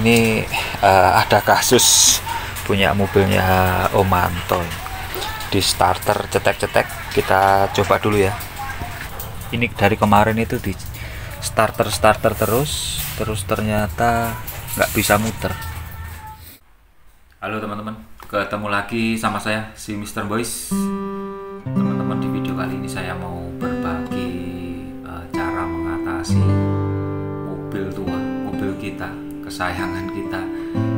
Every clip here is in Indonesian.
ini ada kasus punya mobilnya Om Anton. Di starter cetek-cetek, kita coba dulu ya. Ini dari kemarin itu di starter terus ternyata nggak bisa muter. Halo teman-teman, ketemu lagi sama saya si Mr. Boys. Teman-teman, di video kali ini saya mau berbagi cara mengatasi mobil tua, mobil kita, kesayangan kita,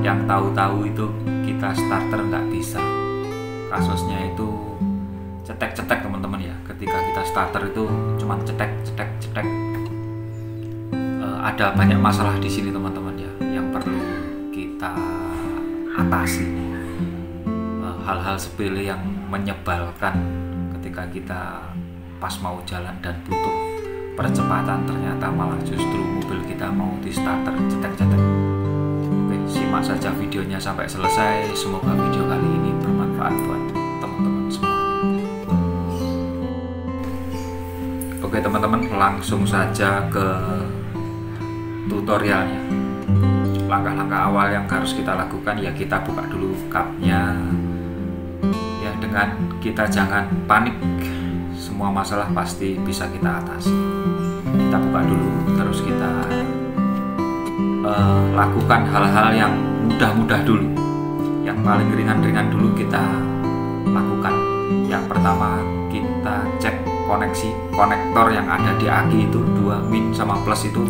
yang tahu-tahu itu kita starter nggak bisa. Kasusnya itu cetek-cetek teman-teman ya. Ketika kita starter itu cuma cetek. Ada banyak masalah di sini teman-teman ya, yang perlu kita atasi. Hal-hal sepele yang menyebalkan ketika kita pas mau jalan dan butuh percepatan, ternyata malah justru mobil kita mau di starter cetek-cetek. Oke, simak saja videonya sampai selesai. Semoga video kali ini bermanfaat buat teman-teman semua. Oke teman-teman, langsung saja ke tutorialnya. Langkah-langkah awal yang harus kita lakukan ya, kita buka dulu cupnya ya, dengan kita jangan panik. Semua masalah pasti bisa kita atasi. Kita buka dulu, terus kita lakukan hal-hal yang mudah-mudah dulu. Yang paling ringan-ringan dulu kita lakukan. Yang pertama, kita cek koneksi konektor yang ada di aki itu, 2 min sama plus itu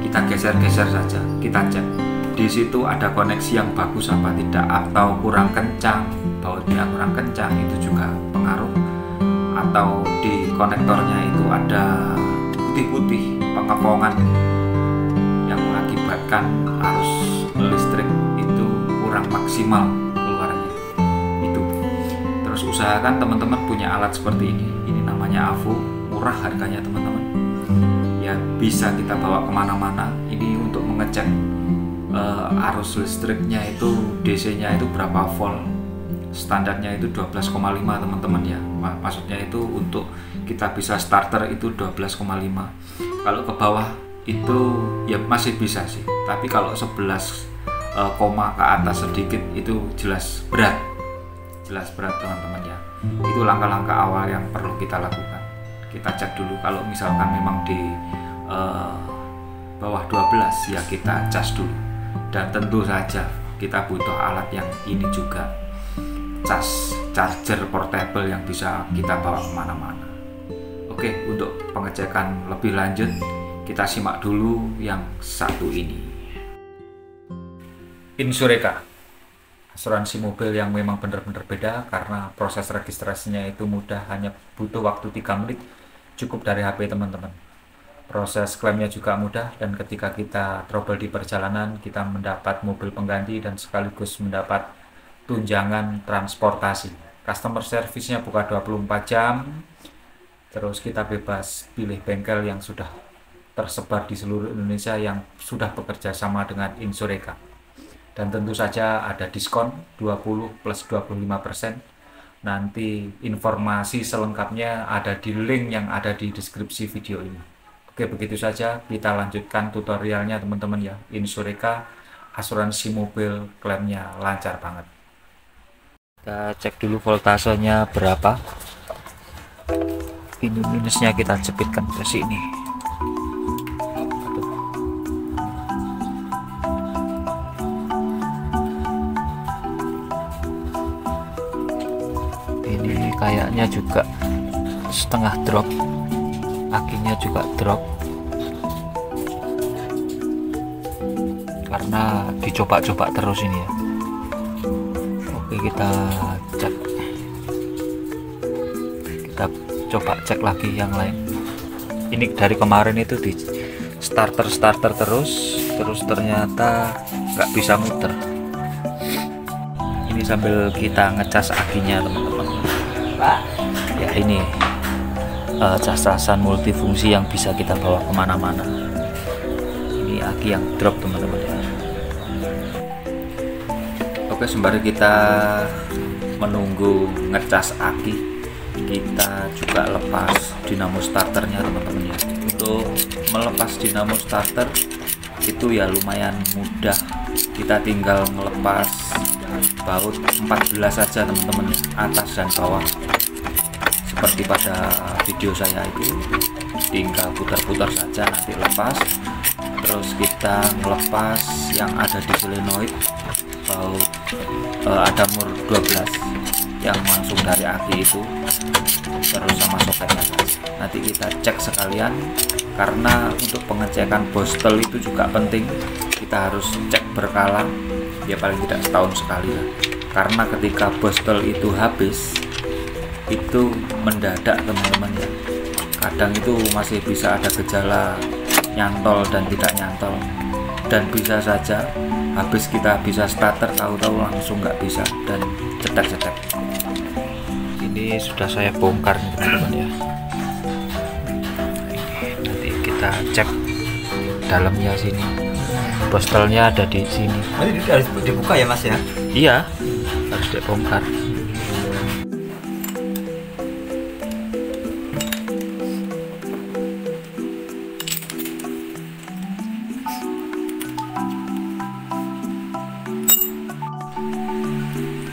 kita geser-geser saja. Kita cek di situ ada koneksi yang bagus apa tidak, atau kurang kencang, bautnya kurang kencang, itu juga pengaruh. Atau di konektornya itu ada putih-putih, pengepongan yang mengakibatkan arus listrik itu kurang maksimal keluarnya. Itu terus usahakan teman-teman punya alat seperti ini. Ini namanya AVO, murah harganya teman-teman ya, bisa kita bawa kemana-mana. Ini untuk mengecek arus listriknya itu, DC nya itu berapa volt. Standarnya itu 12,5 teman-teman ya. Maksudnya itu untuk kita bisa starter itu 12,5. Kalau ke bawah itu ya masih bisa sih, tapi kalau 11 koma ke atas sedikit itu jelas berat teman-teman ya. Itu langkah-langkah awal yang perlu kita lakukan. Kita cek dulu, kalau misalkan memang di bawah 12 ya kita cas dulu. Dan tentu saja kita butuh alat yang ini juga, cas charger portable yang bisa kita bawa kemana-mana. Oke, untuk pengecekan lebih lanjut kita simak dulu yang satu ini. Insureka, asuransi mobil yang memang benar-benar beda karena proses registrasinya itu mudah, hanya butuh waktu 3 menit, cukup dari HP teman-teman. Proses klaimnya juga mudah, dan ketika kita trouble di perjalanan kita mendapat mobil pengganti dan sekaligus mendapat tunjangan transportasi. Customer service-nya buka 24 jam. Terus kita bebas pilih bengkel yang sudah tersebar di seluruh Indonesia yang sudah bekerja sama dengan Insureka. Dan tentu saja ada diskon 20 plus 25%. Nanti informasi selengkapnya ada di link yang ada di deskripsi video ini. Oke, begitu saja, kita lanjutkan tutorialnya teman-teman ya. Insureka, asuransi mobil, klaimnya lancar banget. Kita cek dulu voltasenya berapa. Ini minusnya kita jepitkan ke sini. Ini kayaknya juga setengah drop, akinya juga drop karena dicoba-coba terus ini ya. Oke, kita cek, kita coba cek lagi yang lain. Ini dari kemarin itu di starter terus ternyata nggak bisa muter. Ini sambil kita ngecas akinya teman-teman ya. Ini cas-casan multifungsi yang bisa kita bawa kemana-mana. Ini aki yang drop teman-teman ya. Oke, sembari kita menunggu ngecas aki, kita juga lepas dinamo starternya teman-teman ya. Untuk melepas dinamo starter itu ya lumayan mudah. Kita tinggal ngelepas baut 14 saja teman-teman, atas dan bawah, seperti pada video saya itu. Tinggal putar-putar saja, nanti lepas. Terus kita ngelepas yang ada di solenoid baut ada mur 12 yang langsung dari aki itu, terus sama soketnya saja. Nanti kita cek sekalian, karena untuk pengecekan bostel itu juga penting. Kita harus cek berkala, ya paling tidak setahun sekali lah. Karena ketika bostel itu habis, itu mendadak teman-teman ya. Kadang itu masih bisa ada gejala nyantol dan tidak nyantol, dan bisa saja habis kita bisa starter, tahu-tahu langsung nggak bisa dan cetek-cetek. Ini sudah saya bongkar nih teman-teman ya. Nanti kita cek dalamnya sini, bostelnya ada di sini. Ini harus dibuka ya mas ya? Iya, harus dibongkar.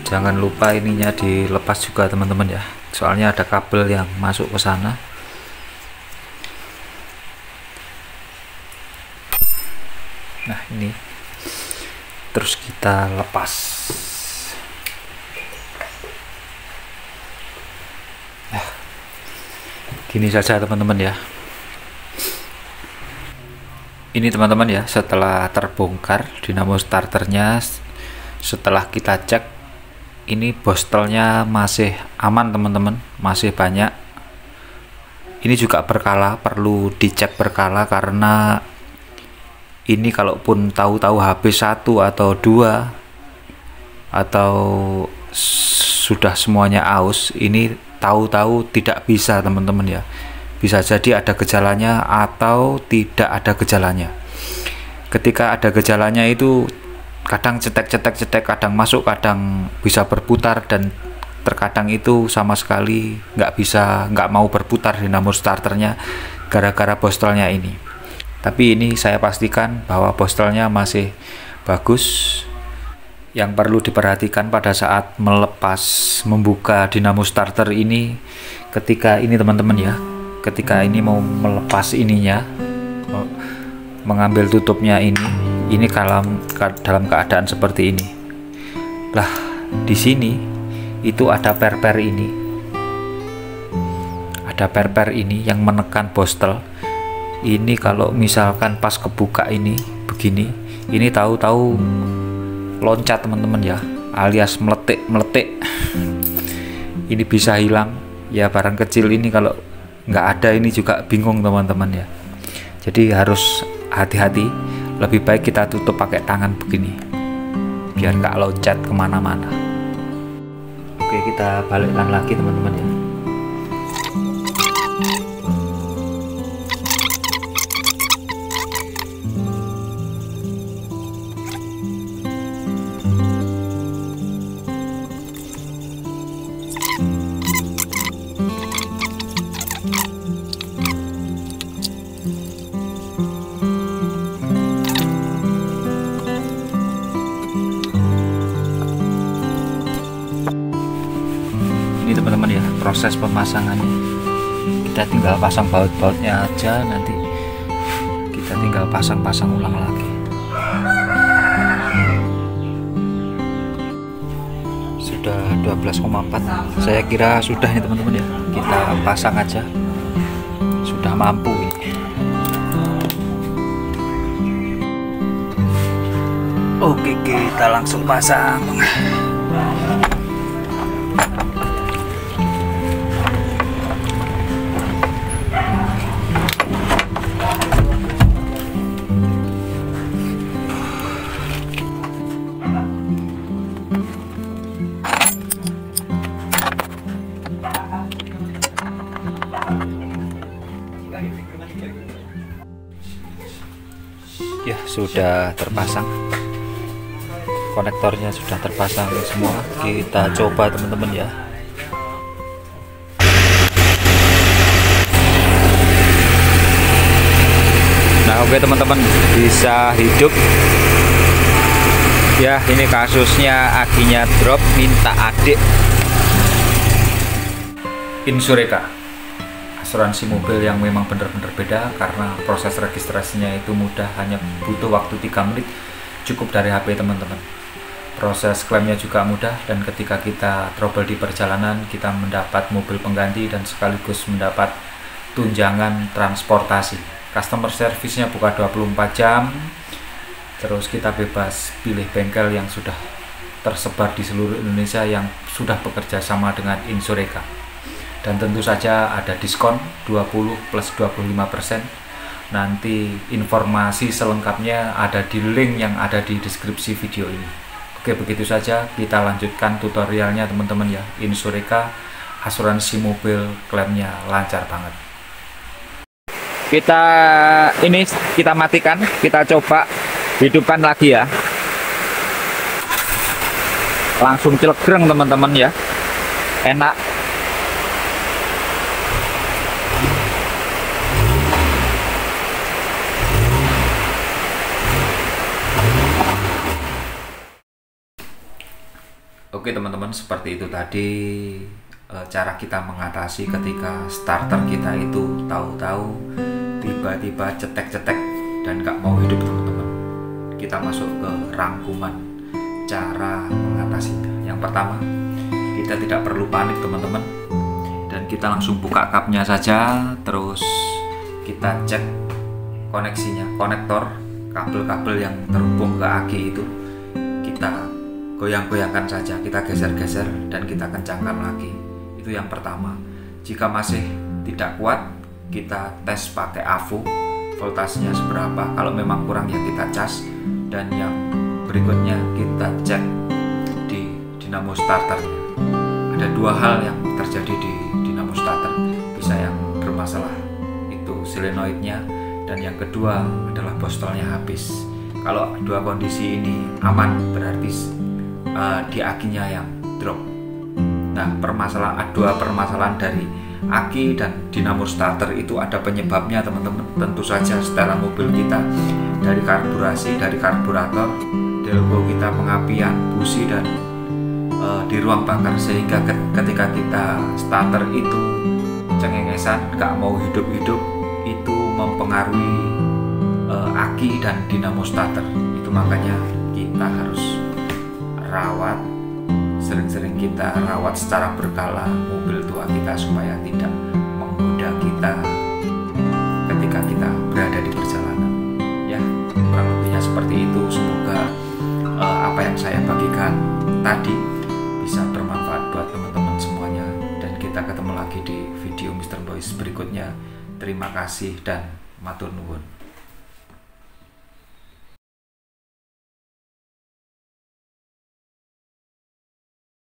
Jangan lupa ininya dilepas juga teman-teman ya, soalnya ada kabel yang masuk ke sana. Nah ini, terus kita lepas. Nah, gini saja teman-teman ya. Ini teman-teman ya, setelah terbongkar dinamo starternya, setelah kita cek, ini bostelnya masih aman teman-teman, masih banyak. Ini juga berkala, perlu dicek berkala, karena ini kalaupun tahu-tahu habis 1 atau 2 atau sudah semuanya aus, ini tahu-tahu tidak bisa teman-teman ya. Bisa jadi ada gejalanya atau tidak ada gejalanya. Ketika ada gejalanya itu kadang cetek, kadang masuk, kadang bisa berputar, dan terkadang itu sama sekali nggak mau berputar dinamo starternya gara-gara bostelnya ini. Tapi ini saya pastikan bahwa bostelnya masih bagus. Yang perlu diperhatikan pada saat membuka dinamo starter ini, ketika ini teman-teman ya, ketika ini mau melepas ininya, mengambil tutupnya ini dalam keadaan seperti ini. Lah, di sini itu ada perper ini. Ada perper ini yang menekan bostel. Ini kalau misalkan pas kebuka ini begini, ini tahu-tahu loncat teman-teman ya, alias meletik. Ini bisa hilang. Ya barang kecil ini kalau nggak ada ini juga bingung teman-teman ya. Jadi harus hati-hati. Lebih baik kita tutup pakai tangan begini, biar nggak loncat kemana-mana. Oke, kita balikkan lagi teman-teman ya. Teman-teman ya, proses pemasangannya kita tinggal pasang baut-bautnya aja, nanti kita tinggal pasang ulang lagi. Sudah 12,4, saya kira sudah nih teman-teman ya, kita pasang aja, sudah mampu ini. Oke, kita langsung pasang. Ya, sudah terpasang, konektornya sudah terpasang semua. Kita coba teman-teman ya. Nah, ya. Oke teman-teman, bisa hidup ya. Ini kasusnya akinya drop, minta adik. Insureka, asuransi mobil yang memang benar-benar beda karena proses registrasinya itu mudah, hanya butuh waktu 3 menit cukup dari HP teman-teman. Proses klaimnya juga mudah, dan ketika kita trouble di perjalanan, kita mendapat mobil pengganti dan sekaligus mendapat tunjangan transportasi. Customer service-nya buka 24 jam. Terus kita bebas pilih bengkel yang sudah tersebar di seluruh Indonesia yang sudah bekerja sama dengan Insureka. Dan tentu saja ada diskon 20 plus 25%. Nanti informasi selengkapnya ada di link yang ada di deskripsi video ini. Oke, begitu saja, kita lanjutkan tutorialnya teman-teman ya. Insureka, asuransi mobil, klaimnya lancar banget. Kita matikan, kita coba hidupkan lagi ya. Langsung celegreng teman-teman ya. Enak. Oke teman-teman, seperti itu tadi cara kita mengatasi ketika starter kita itu tahu-tahu tiba-tiba cetek-cetek dan gak mau hidup teman-teman. Kita masuk ke rangkuman cara mengatasinya. Yang pertama, kita tidak perlu panik teman-teman, dan kita langsung buka kapnya saja. Terus kita cek koneksinya, konektor kabel-kabel yang terhubung ke aki itu kita goyang-goyangkan saja, kita geser-geser dan kita kencangkan lagi. Itu yang pertama. Jika masih tidak kuat, kita tes pakai AVO, voltasenya seberapa. Kalau memang kurang ya kita cas. Dan yang berikutnya kita cek di dinamo starternya. Ada 2 hal yang terjadi di dinamo starter. Bisa yang bermasalah itu solenoidnya, dan yang kedua adalah bostolnya habis. Kalau 2 kondisi ini aman, berarti di akinya yang drop. Nah, dua permasalahan dari aki dan dinamo starter itu ada penyebabnya teman-teman. Tentu saja setelah mobil kita, dari karburasi, dari karburator, delco kita, pengapian, busi, dan di ruang bakar, sehingga ketika kita starter itu cengengesan, gak mau hidup-hidup, itu mempengaruhi aki dan dinamo starter. Itu makanya kita harus rawat, sering-sering kita rawat secara berkala mobil tua kita supaya tidak menggoda kita ketika kita berada di perjalanan. Ya, kurang lebihnya seperti itu. Semoga apa yang saya bagikan tadi bisa bermanfaat buat teman-teman semuanya, dan kita ketemu lagi di video Mr. Boys berikutnya. Terima kasih dan matur nuwun.